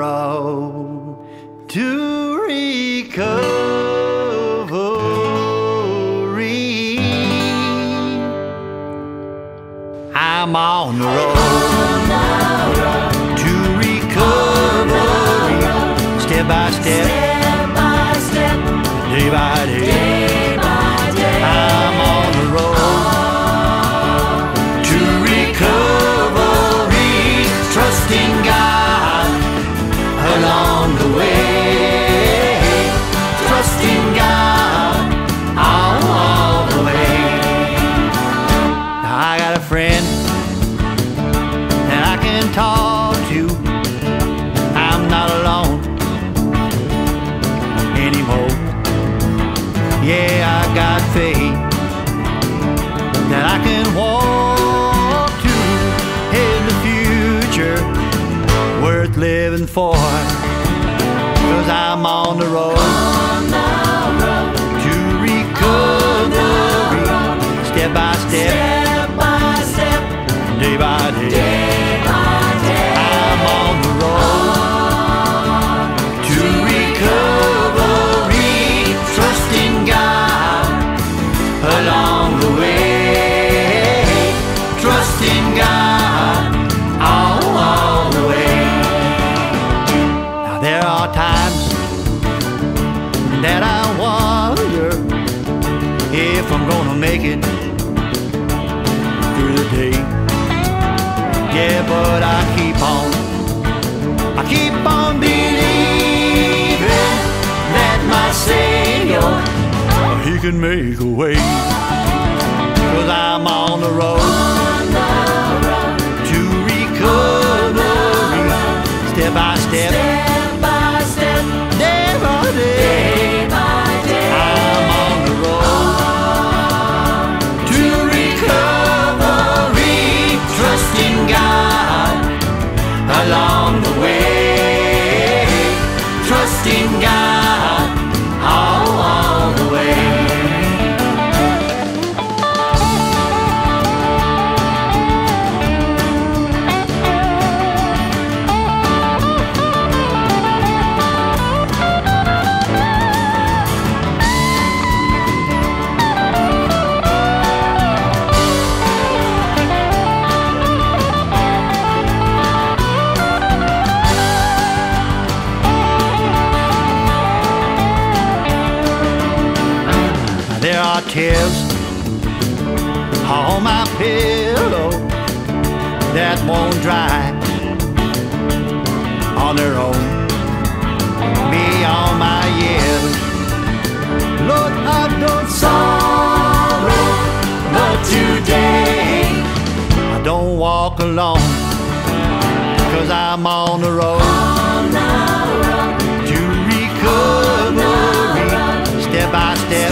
road to recovery. I'm on the road to recovery, step by step, day by day. I'm on the road to recovery, trusting God along the way, trusting God all the way. Now I got a friend that I can talk to. I'm not alone anymore. Yeah, I got faith that I can walk to in the future worth living for, 'cause I'm on the road to recovery, step by step, day by day. I'm on the road to recovery, trusting God along the way, trusting God all the way. Now there are times that I wonder if I'm gonna make it through the day. Yeah, but I keep on believing that my Savior, He can make a way. 'Cause I'm on the road to recovery, step by step, day by day. I'm on the road to recovery, trusting God along the way, trusting God all the way. There are tears on my pillow that won't dry on their own. Beyond my years, Lord, I've done sorrow, but today I don't walk alone, 'cause I'm on the road to recovery, step by step,